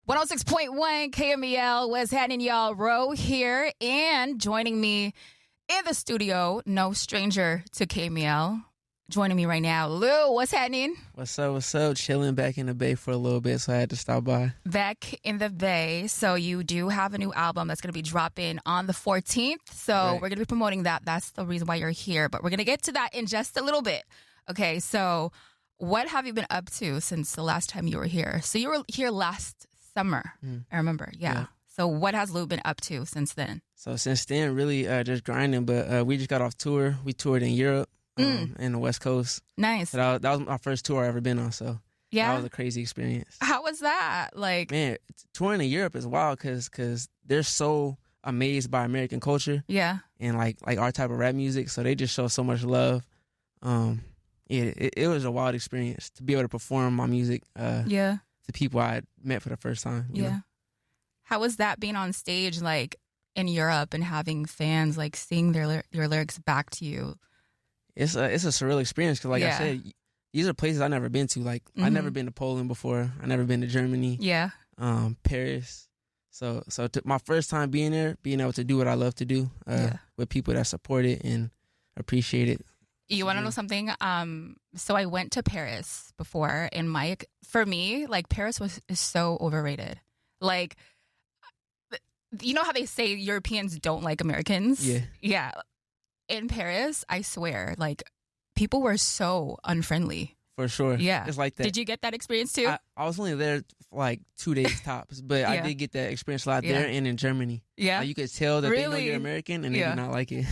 106.1 KMEL, what's happening, y'all? Ro here, and joining me in the studio, no stranger to KMEL. Joining me right now, Lou, what's happening? What's up? Chilling back in the Bay for a little bit, so I had to stop by. Back in the Bay. So you do have a new album that's going to be dropping on the 14th. So Right. We're going to be promoting that. That's the reason why you're here. But we're going to get to that in just a little bit. Okay, so what have you been up to since the last time you were here? So you were here last summer, I remember. Yeah. So what has Lou been up to since then? So since then, really just grinding, but we just got off tour. We toured in Europe, in the West Coast. Nice. So that was my first tour I ever been on, so that was a crazy experience. How was that? Like, Man, touring in Europe is wild because they're so amazed by American culture and like our type of rap music, so they just show so much love. It was a wild experience to be able to perform my music to people I met for the first time. You know? How was that being on stage, like, in Europe and having fans, like, sing your lyrics back to you? It's a surreal experience because, like I said, these are places I've never been to. Like, I've never been to Poland before. I've never been to Germany. Paris. So my first time being there, being able to do what I love to do with people that support it and appreciate it. You want to know something? So I went to Paris before, and for me, like, Paris is so overrated. Like, you know how they say Europeans don't like Americans? Yeah. In Paris, I swear, like, people were so unfriendly. For sure. Yeah. It's like that. Did you get that experience too? I was only there for like 2 days tops, but I did get that experience a lot there and in Germany. Yeah. Like, you could tell that they know you're American and they do not like it.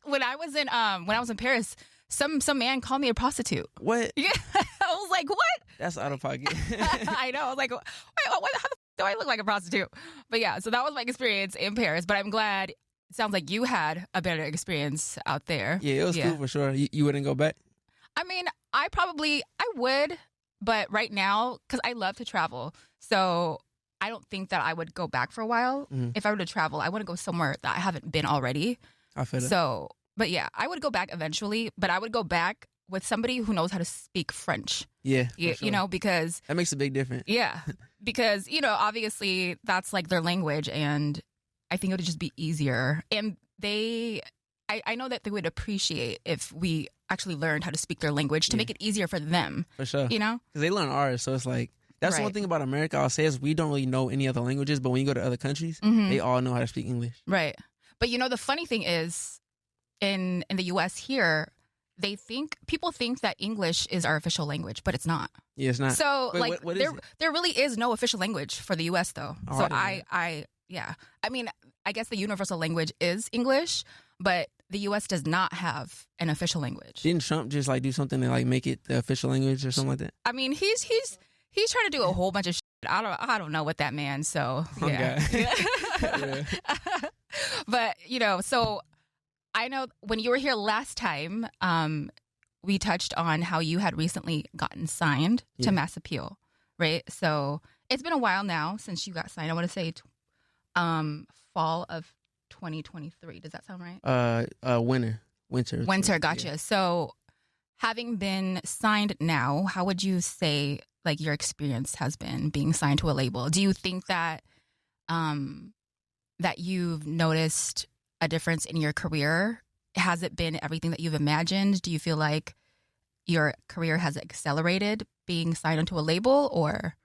When I was in Paris, some man called me a prostitute. What? Yeah. I was like, what? That's out of pocket. I know. I was like, wait, how the fuck do I look like a prostitute? But yeah, so that was my experience in Paris. But I'm glad. It sounds like you had a better experience out there. Yeah, it was cool for sure. You wouldn't go back? I mean, I would, but right now, because I love to travel, so I don't think that I would go back for a while. If I were to travel, I want to go somewhere that I haven't been already. I feel it. So, but yeah, I would go back eventually, but I would go back with somebody who knows how to speak French. Yeah, sure. You know, because that makes a big difference. Yeah, because, you know, obviously that's like their language, and I think it would just be easier. And I know that they would appreciate if we actually learned how to speak their language to make it easier for them. For sure. You know? Because they learn ours, so it's like, that's the one thing about America I'll say is we don't really know any other languages, but when you go to other countries, they all know how to speak English. Right. But, you know, the funny thing is, in the U.S. here, people think that English is our official language, but it's not. Yeah, it's not. So, wait, like, what is it? There really is no official language for the U.S., though. Oh, so I mean, I guess the universal language is English, but the U.S. does not have an official language. Didn't Trump just like do something to like make it the official language or something like that? I mean, he's trying to do a whole bunch of shit. I don't know what that man. So yeah. But, you know, so I know when you were here last time, we touched on how you had recently gotten signed to Mass Appeal, right? So it's been a while now since you got signed. I want to say fall of 2023. Does that sound right? Winter. Gotcha. Yeah. So having been signed now, how would you say like your experience has been being signed to a label? Do you think that that you've noticed a difference in your career? Has it been everything that you've imagined? Do you feel like your career has accelerated being signed onto a label, or?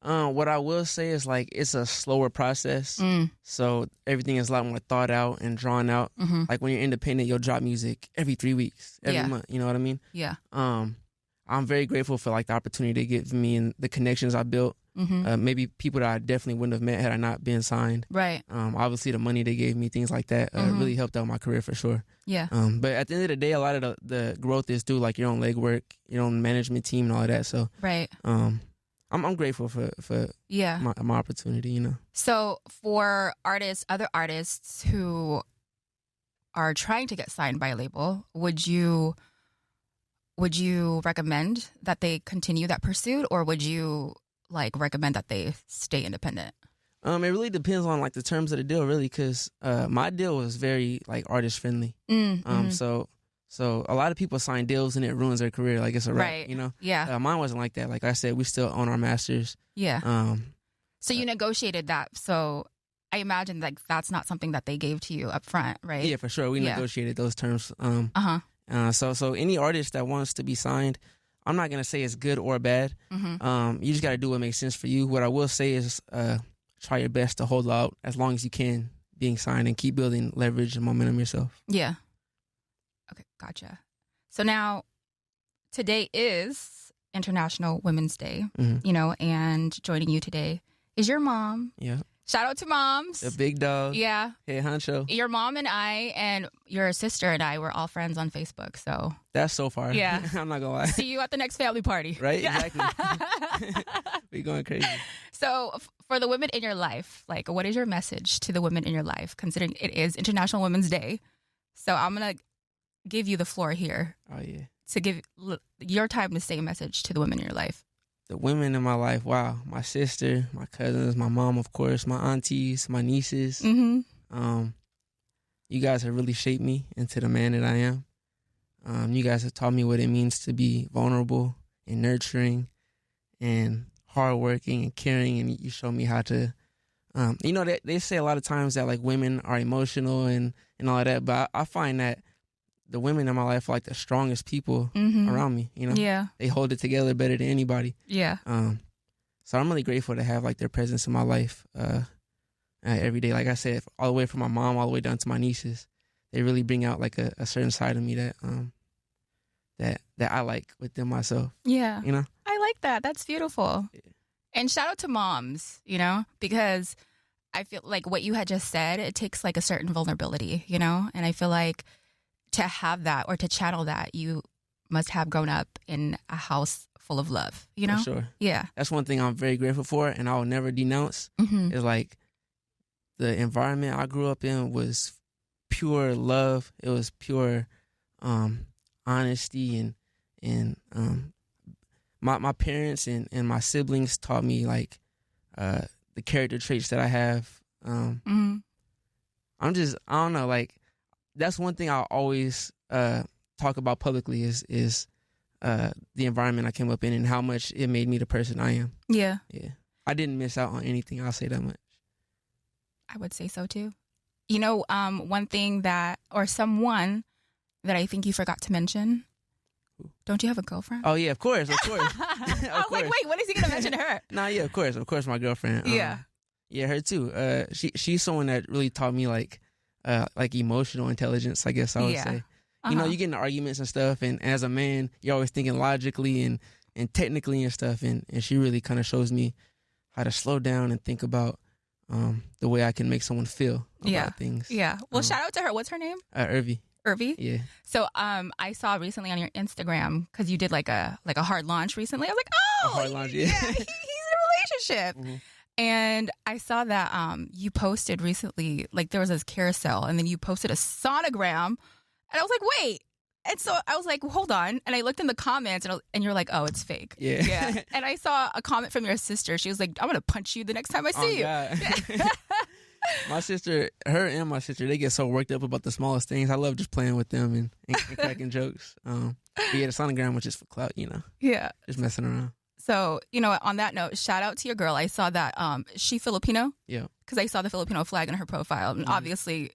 What I will say is, like, it's a slower process. So everything is a lot more thought out and drawn out. Like, when you're independent, you'll drop music every 3 weeks, every month. You know what I mean? Yeah. I'm very grateful for, like, the opportunity they give me and the connections I built. Maybe people that I definitely wouldn't have met had I not been signed. Right. Obviously, the money they gave me, things like that, really helped out my career for sure. Yeah. But at the end of the day, a lot of the growth is through, like, your own legwork, your own management team and all of that. So, right. I'm grateful for my opportunity, you know. So for other artists who are trying to get signed by a label, would you recommend that they continue that pursuit, or would you like recommend that they stay independent? It really depends on like the terms of the deal, really, because my deal was very like artist friendly. So a lot of people sign deals and it ruins their career. Like, it's a wrap, you know? Yeah. Mine wasn't like that. Like I said, we still own our masters. Yeah. So you negotiated that. So I imagine like that's not something that they gave to you up front, right? Yeah, for sure. We negotiated those terms. So any artist that wants to be signed, I'm not going to say it's good or bad. You just got to do what makes sense for you. What I will say is try your best to hold out as long as you can being signed and keep building leverage and momentum yourself. Yeah. Okay, gotcha. So now today is International Women's Day, and joining you today is your mom. Yeah. Shout out to moms. The big dog. Yeah. Hey, honcho. Your mom and I and your sister and I were all friends on Facebook. So that's so far. Yeah. I'm not going to lie. See you at the next family party. Right? Exactly. We going crazy. So for the women in your life, like what is your message to the women in your life, considering it is International Women's Day? So I'm going to give you the floor here. Oh, yeah. To give your time to say a message to the women in your life. The women in my life, wow. My sister, my cousins, my mom, of course, my aunties, my nieces. You guys have really shaped me into the man that I am. You guys have taught me what it means to be vulnerable and nurturing and hardworking and caring, and you show me how to, they say a lot of times that like women are emotional and all of that, but I find that the women in my life are like the strongest people around me, Yeah. They hold it together better than anybody. Yeah. So I'm really grateful to have like their presence in my life every day. Like I said, all the way from my mom all the way down to my nieces, they really bring out like a certain side of me that I like within myself. Yeah. I like that. That's beautiful. Yeah. And shout out to moms, because I feel like what you had just said, it takes like a certain vulnerability, and I feel like to have that or to channel that, you must have grown up in a house full of love, For sure. Yeah. That's one thing I'm very grateful for, and I will never denounce. Is like the environment I grew up in was pure love. It was pure honesty, and my parents and my siblings taught me like the character traits that I have. I don't know, like that's one thing I always talk about publicly is the environment I came up in and how much it made me the person I am. Yeah. Yeah. I didn't miss out on anything. I'll say that much. I would say so too. One thing someone that I think you forgot to mention. Don't you have a girlfriend? Oh yeah, of course. I was like, wait, when is he going to mention her? Nah, yeah, of course, my girlfriend. Yeah. Yeah, her too. She's someone that really taught me like emotional intelligence, I guess I would say. You get into arguments and stuff, and as a man, you're always thinking logically and technically and stuff, and she really kind of shows me how to slow down and think about the way I can make someone feel about things. Yeah. Well, shout out to her. What's her name? Irvi. Yeah. So I saw recently on your Instagram, because you did like a hard launch recently. I was like, oh, a hard launch, yeah. He's in a relationship. And I saw that you posted recently, like there was this carousel, and then you posted a sonogram, and I was like, wait. And so I was like, well, hold on. And I looked in the comments, and you're like, oh, it's fake. Yeah. And I saw a comment from your sister. She was like, I'm going to punch you the next time I see you. God. My sister, they get so worked up about the smallest things. I love just playing with them and cracking jokes. But yeah, the sonogram was just for clout, Yeah. Just messing around. So, on that note, shout out to your girl. I saw that she Filipino. Yeah. Because I saw the Filipino flag in her profile. And obviously,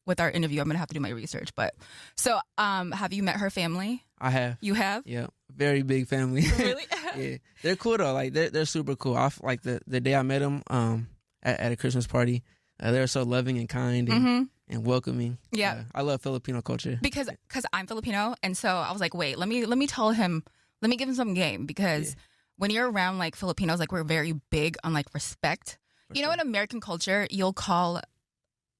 with our interview, I'm going to have to do my research. But so have you met her family? I have. You have? Yeah. Very big family. Really? Yeah. They're cool though. Like they're super cool. Like the day I met them at a Christmas party, they were so loving and kind and welcoming. Yeah. I love Filipino culture. Because I'm Filipino. And so I was like, wait, let me tell him, let me give him some game. Because when you're around like Filipinos, like we're very big on like respect. In American culture, you'll call,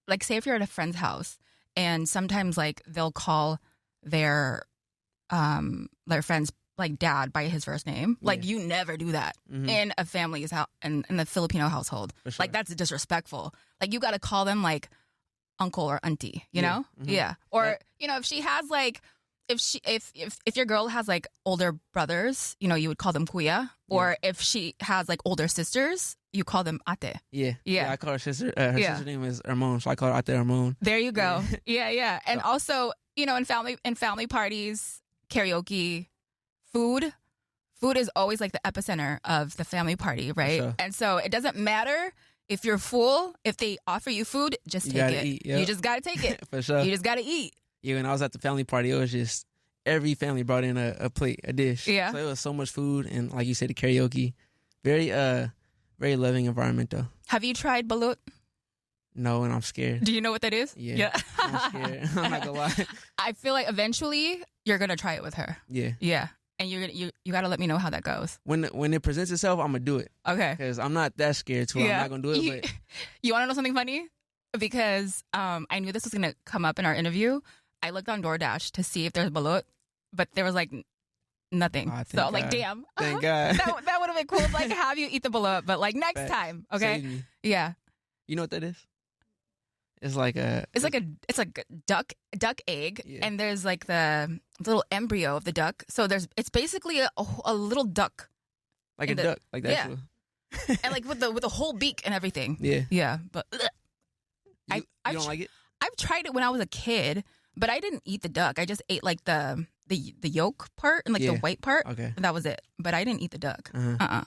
like say if you're at a friend's house and sometimes like they'll call their friend's like dad by his first name. Like you never do that in a family's house, in the Filipino household. Sure. Like that's disrespectful. Like you got to call them like uncle or auntie, you know? Yeah. Or, if she has like, if your girl has like older brothers, you would call them kuya. Or if she has like older sisters, you call them ate. Yeah. I call her sister. Her sister's name is Hermon, so I call her ate Hermon. There you go. Yeah. And also, in family parties, karaoke, food food is always like the epicenter of the family party, right? Sure. And so it doesn't matter if you're full, if they offer you food, just take it. Eat, yep. You just got to take it. For sure. You just got to eat. Yeah, when I was at the family party, it was just every family brought in a plate, a dish. Yeah. So it was so much food, and like you said, the karaoke. Very loving environment, though. Have you tried balut? No, and I'm scared. Do you know what that is? Yeah. I'm scared. I'm not gonna lie. I feel like eventually you're gonna try it with her. Yeah. Yeah. And you gotta let me know how that goes. When it presents itself, I'm gonna do it. Okay. Because I'm not that scared to. Yeah. I'm not gonna do it. But you want to know something funny? Because I knew this was gonna come up in our interview. I looked on DoorDash to see if there's balut, but there was like nothing. Oh, so like, damn. Thank God. that would have been cool. Like, have you eat the balut, but like next time, okay? Yeah. You know what that is? It's like a duck egg, yeah. And there's like the little embryo of the duck. So it's basically a little duck, like a duck, like that. Yeah. And like with the whole beak and everything. Yeah, yeah. But you don't like it? I've tried it when I was a kid, but I didn't eat the duck. I just ate like the yolk part and like the white part. Okay, and that was it. But I didn't eat the duck. I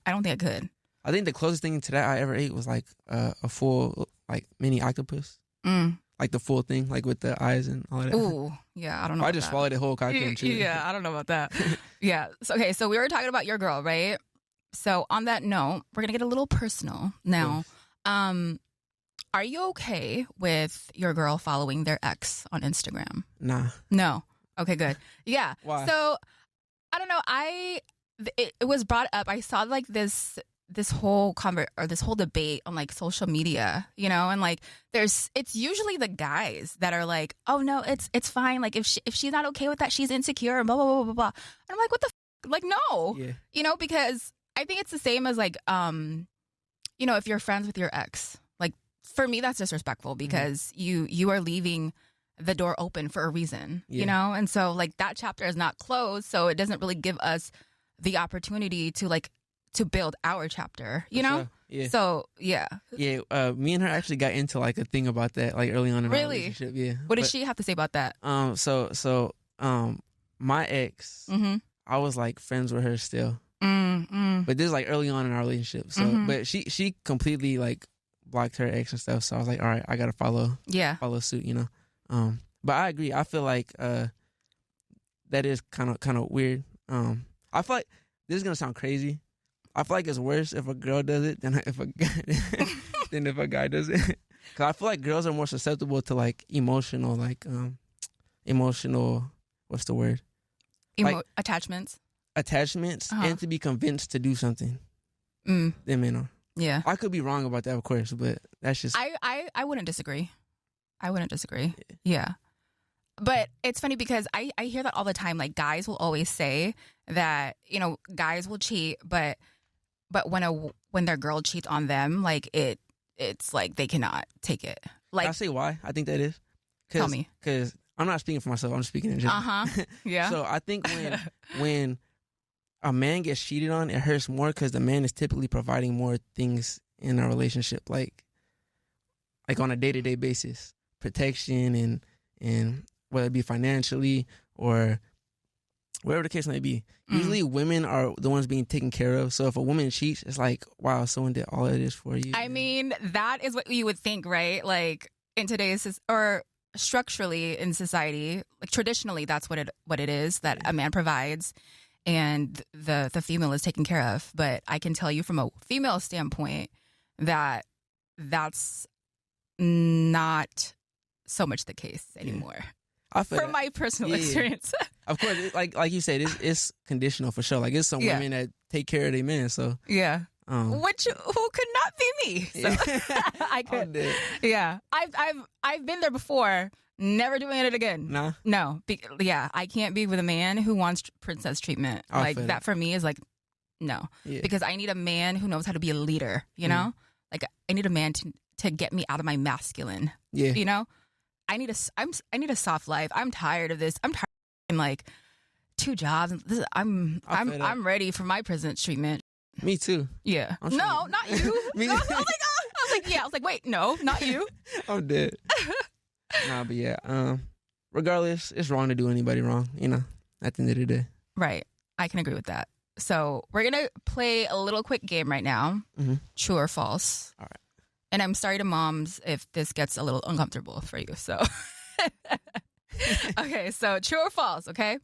don't think I could. I think the closest thing to that I ever ate was like a full like mini octopus. Like the full thing, like with the eyes and all that. Ooh, yeah, I don't know. I just swallowed it whole. I couldn't chew it. Yeah, I don't know about that. Yeah. So, okay, so we were talking about your girl, right? So on that note, we're gonna get a little personal now. Yes. Are you okay with your girl following their ex on Instagram? Nah. No. Okay, good. Yeah. Why? So I don't know. It was brought up. I saw like this whole this whole debate on like social media, you know, and like it's usually the guys that are like, oh no, it's fine. Like if she's not okay with that, she's insecure and blah blah blah blah blah. And I'm like, what the like no, yeah. You know, because I think it's the same as like you know, if you're friends with your ex, like for me that's disrespectful because you are leaving the door open for a reason, you know, and so like that chapter is not closed, so it doesn't really give us the opportunity to build our chapter, you know? Sure. Yeah. So, yeah. Yeah, me and her actually got into like a thing about that like early on in our relationship. Yeah. What did she have to say about that? So my ex, I was like friends with her still. But this is like early on in our relationship. So but she completely like blocked her ex and stuff. So I was like, all right, I gotta follow suit, you know. But I agree. I feel like that is kind of weird. I feel like this is gonna sound crazy. I feel like it's worse if a girl does it than if a guy does it. Cause I feel like girls are more susceptible to like emotional, what's the word? Attachments, and to be convinced to do something. Than men are. Yeah. I could be wrong about that, of course, but that's just. I wouldn't disagree. Yeah. But it's funny because I hear that all the time. Like guys will always say that, you know, guys will cheat, but when their girl cheats on them, like it's like they cannot take it. Like, can I say why I think that is? Tell me. Because I'm not speaking for myself. I'm speaking in general. Yeah. So I think when a man gets cheated on, it hurts more because the man is typically providing more things in a relationship, like on a day-to-day basis, protection and whether it be financially or whatever the case may be. Usually women are the ones being taken care of. So if a woman cheats, it's like, wow, someone did all of this for you. I mean, that is what you would think, right? Like in today's, or structurally in society, like traditionally, that's what it is, that a man provides and the female is taken care of. But I can tell you from a female standpoint that that's not so much the case anymore. From my personal experience. Of course, like you said, it's conditional for sure. Like it's some women that take care of their men. So yeah, who could not be me. So I could. Yeah, I've been there before. Never doing it again. Nah. No. I can't be with a man who wants princess treatment. Like that for me is like no. Yeah. Because I need a man who knows how to be a leader. You know, like I need a man to get me out of my masculine. Yeah. You know. I need a soft life. I'm tired of this. I'm tired of like 2 jobs. I'm ready for my princess treatment. Me too. Yeah. No, not you. I was like, wait, no, not you. I'm dead. Nah, but yeah. Regardless, it's wrong to do anybody wrong. You know, at the end of the day. Right. I can agree with that. So we're going to play a little quick game right now. Mm-hmm. True or false. All right. And I'm sorry to moms if this gets a little uncomfortable for you. So, okay. So true or false. Okay.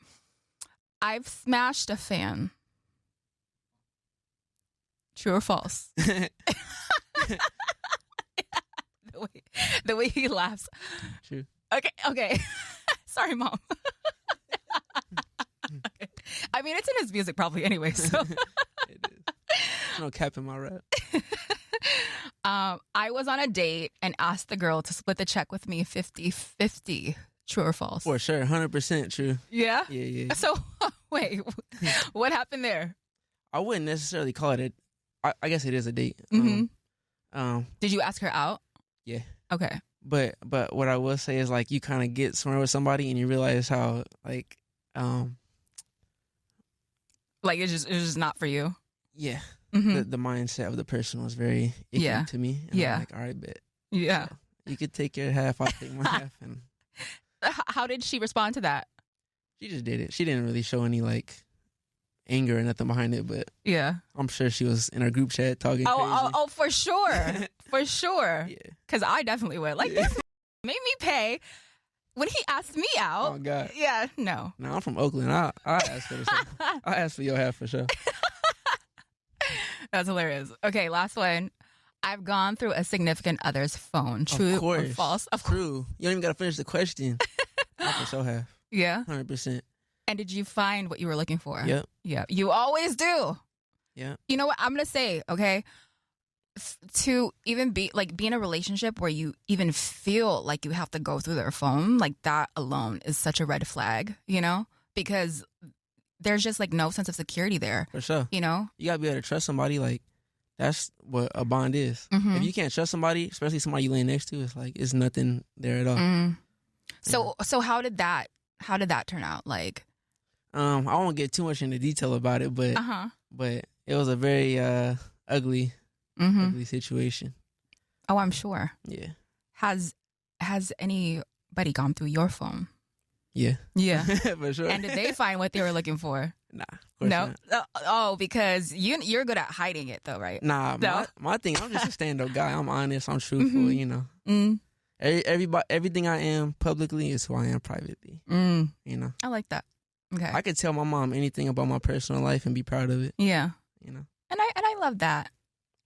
I've smashed a fan. True or false? the way he laughs. True. Okay. Sorry, Mom. Okay. I mean, it's in his music probably anyway, so. It is. No cap in my rap. I was on a date and asked the girl to split the check with me 50-50. True or false? For sure. 100% true. Yeah? Yeah. So, wait. What happened there? I wouldn't necessarily call it I guess it is a date. Mm-hmm. Did you ask her out? Yeah. Okay. But what I will say is, like, you kind of get somewhere with somebody and you realize how, like it's just not for you. Yeah. Mm-hmm. The mindset of the person was very icky to me. And I'm like, all right, bet. Yeah. So you could take your half, I'll take my half. And how did she respond to that? She just did it. She didn't really show any, like, anger or nothing behind it, but yeah, I'm sure she was in our group chat talking crazy. Oh, for sure. For sure. Yeah. Because I definitely would. Like, this made me pay when he asked me out. Oh, God. Yeah, no. No, I'm from Oakland. I'll ask for this. I'll ask for your half for sure. That's hilarious. Okay, last one. I've gone through a significant other's phone. True or false? Of True. You don't even got to finish the question. I for sure have. Yeah? 100%. And did you find what you were looking for? Yep. Yeah. You always do. Yeah. You know what? I'm going to say, okay, to even be in a relationship where you even feel like you have to go through their phone, like that alone is such a red flag, you know? Because there's just like no sense of security there. For sure. You know? You got to be able to trust somebody. Like, that's what a bond is. Mm-hmm. If you can't trust somebody, especially somebody you lay next to, it's like, it's nothing there at all. Mm. So how did that turn out? Like, I won't get too much into detail about it, but it was a very ugly situation. Oh, I'm sure. Yeah. Has anybody gone through your phone? Yeah. Yeah. For sure. And did they find what they were looking for? Nah, of course not. Oh, because you're good at hiding it though, right? Nah, no? my thing, I'm just a stand-up guy. I'm honest, I'm truthful, you know. Mm. Everything I am publicly is who I am privately. Mm. You know. I like that. Okay. I could tell my mom anything about my personal life and be proud of it. Yeah. You know. And I love that.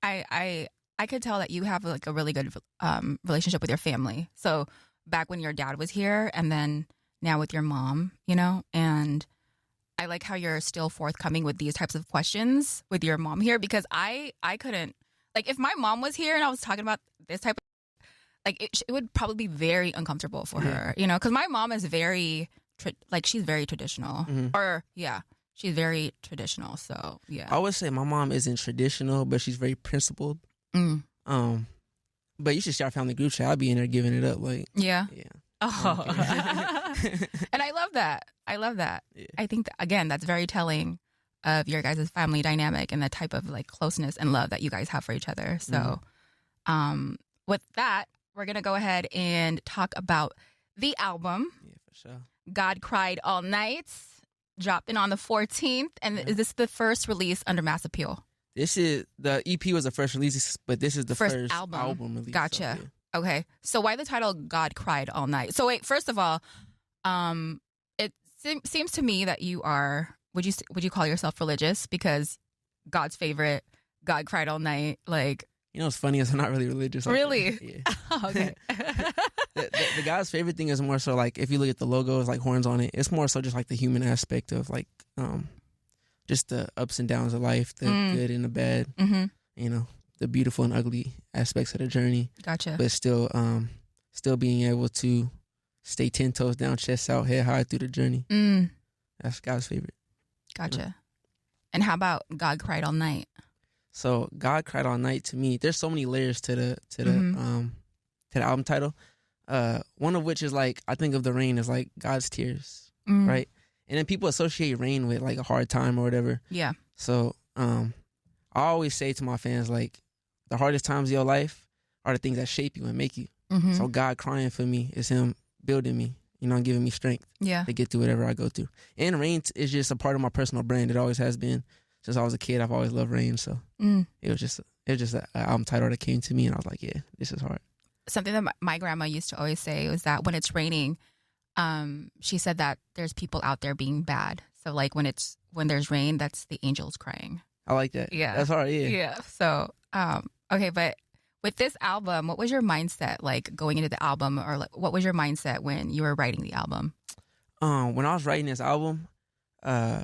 I could tell that you have like a really good relationship with your family. So back when your dad was here and then now with your mom, you know, and I like how you're still forthcoming with these types of questions with your mom here, because I couldn't, like, if my mom was here and I was talking about this type of, like, it would probably be very uncomfortable for her, you know, because my mom is very, she's very traditional. Or, she's very traditional, so, yeah. I would say my mom isn't traditional, but she's very principled. But you should start family group chat. I'll be in there giving it up, like. Yeah. Yeah. Oh. And I love that. Yeah. I think, again, that's very telling of your guys' family dynamic and the type of, like, closeness and love that you guys have for each other. So, with that, we're going to go ahead and talk about the album. Yeah, for sure. God Cried All Night, dropped in on the 14th. And is this the first release under Mass Appeal? This is, the EP was the first release, but this is the first album release. Gotcha. So, yeah. Okay. So why the title God Cried All Night? So wait, first of all, it seems to me that you are, would you call yourself religious? Because God's favorite, God Cried All Night, like. You know what's funny is I'm not really religious. Really? Yeah. Oh, okay. the God's favorite thing is more so like, if you look at the logo, it's like horns on it. It's more so just like the human aspect of like, just the ups and downs of life, the good and the bad, you know, the beautiful and ugly aspects of the journey. Gotcha. But still being able to stay 10 toes down, chest out, head high through the journey. That's God's favorite. Gotcha. You know? And how about God Cried All Night? So God Cried All Night, to me, there's so many layers to the album title. One of which is like, I think of the rain as like God's tears, right? And then people associate rain with like a hard time or whatever. Yeah. So I always say to my fans, like, the hardest times of your life are the things that shape you and make you. So God crying for me is him building me, you know, giving me strength to get through whatever I go through. And rain is just a part of my personal brand. It always has been. since I was a kid, I've always loved rain. So it was just an album title that came to me, and I was like, yeah, this is hard. Something that my grandma used to always say was that when it's raining, she said that there's people out there being bad. So like when there's rain, that's the angels crying. I like that. Yeah. That's hard. Yeah. Yeah. So, okay. But with this album, what was your mindset like going into the album, or like, what was your mindset when you were writing the album? When I was writing this album, I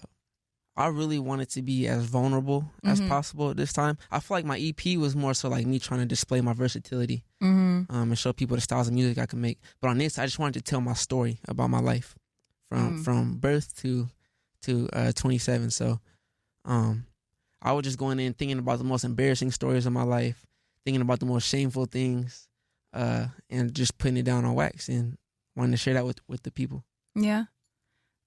really wanted to be as vulnerable as possible this time. I feel like my EP was more so like me trying to display my versatility and show people the styles of music I can make. But on this, I just wanted to tell my story about my life from birth to 27. So I was just going in thinking about the most embarrassing stories of my life, thinking about the most shameful things, and just putting it down on wax and wanting to share that with the people. Yeah.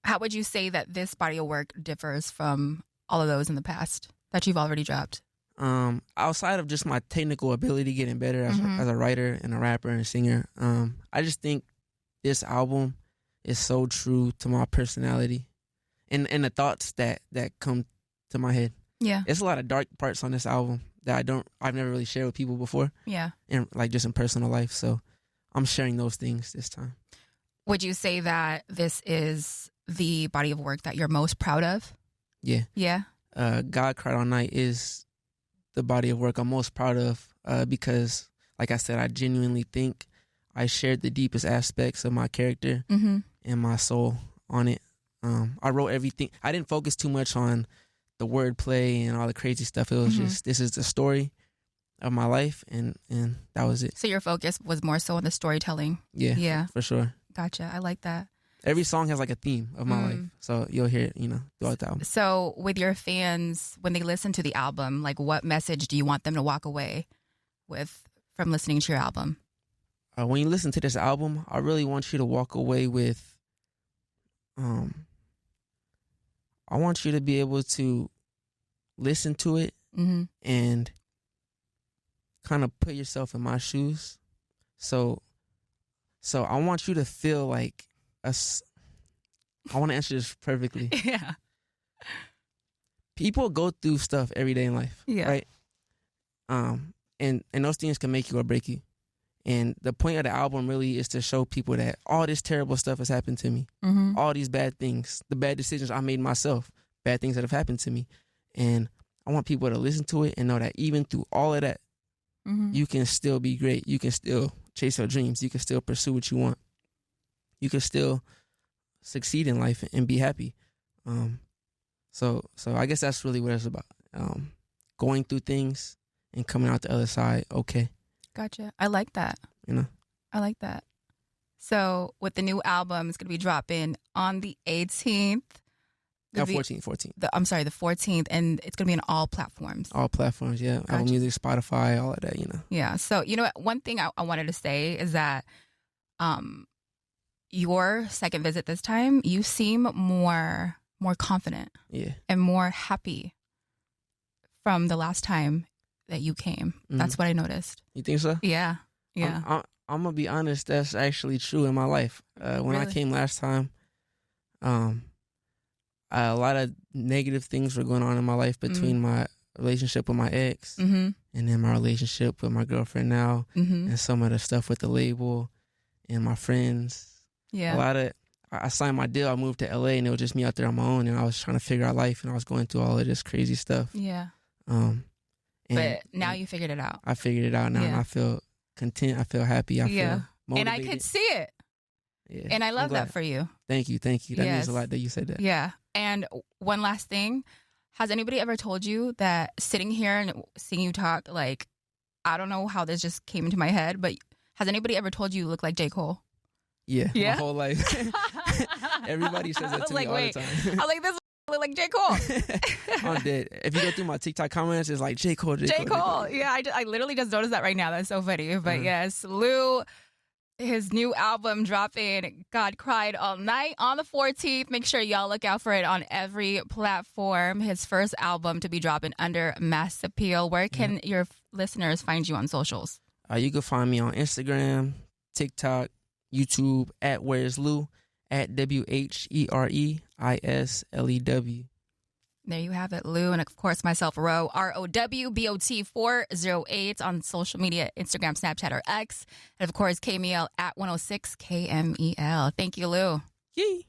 How would you say that this body of work differs from all of those in the past that you've already dropped? Outside of just my technical ability getting better as a writer and a rapper and a singer, I just think this album is so true to my personality and the thoughts that come to my head. Yeah. It's a lot of dark parts on this album that I've never really shared with people before. Yeah. And like just in personal life. So I'm sharing those things this time. Would you say that this is the body of work that you're most proud of? Yeah. Yeah. God Cried All Night is the body of work I'm most proud of because, like I said, I genuinely think I shared the deepest aspects of my character and my soul on it. I wrote everything. I didn't focus too much on the wordplay and all the crazy stuff. It was just, this is the story of my life, and that was it. So your focus was more so on the storytelling. Yeah. Yeah. For sure. Gotcha. I like that. Every song has like a theme of my life. So you'll hear it, throughout the album. So with your fans, when they listen to the album, like what message do you want them to walk away with from listening to your album? When you listen to this album, I really want you to walk away with, I want you to be able to listen to it and kind of put yourself in my shoes. So I want you to feel like I want to answer this perfectly. Yeah. People go through stuff every day in life. Yeah. Right. And those things can make you or break you. And the point of the album really is to show people that all this terrible stuff has happened to me. All these bad things, the bad decisions I made myself, bad things that have happened to me. And I want people to listen to it and know that even through all of that, you can still be great. You can still chase your dreams. You can still pursue what you want. You can still succeed in life and be happy. So I guess that's really what it's about. Going through things and coming out the other side okay. Gotcha. I like that. I like that. So with the new album, it's going to be dropping on the 18th. No, 14th. I'm sorry, the 14th, and it's going to be on all platforms. All platforms, yeah. Gotcha. Apple Music, Spotify, all of that, Yeah. So, one thing I wanted to say is that your second visit this time, you seem more confident. Yeah. And more happy from the last time that you came. That's what I noticed. You think so? Yeah. Yeah. I'm going to be honest, that's actually true in my life. When really? I came last time, a lot of negative things were going on in my life between my relationship with my ex and then my relationship with my girlfriend now and some of the stuff with the label and my friends. Yeah. I signed my deal. I moved to LA and it was just me out there on my own and I was trying to figure out life and I was going through all of this crazy stuff. Yeah. But now you figured it out. I figured it out now and I feel content. I feel happy. I feel motivated. And I could see it. Yeah. And I love that for you. Thank you. That means a lot that you said that. Yeah. And one last thing. Has anybody ever told you that sitting here and seeing you talk, like, I don't know how this just came into my head, but has anybody ever told you look like J. Cole? Yeah. My whole life. Everybody says that to me all the time. I like this look like J. Cole. I'm dead. If you go through my TikTok comments, it's like J. Cole. Yeah, I literally just noticed that right now. That's so funny. But yes, Lou, his new album dropping, God Cried All Night on the 14th. Make sure y'all look out for it on every platform. His first album to be dropping under Mass Appeal. Where can your listeners find you on socials? You can find me on Instagram, TikTok, YouTube at Where's Lou, at WHEREISLEW. There you have it, Lou. And of course, myself, Ro, ROWBOT408 on social media, Instagram, Snapchat, or X. And of course, KMEL at 106 KMEL. Thank you, Lou. Yee.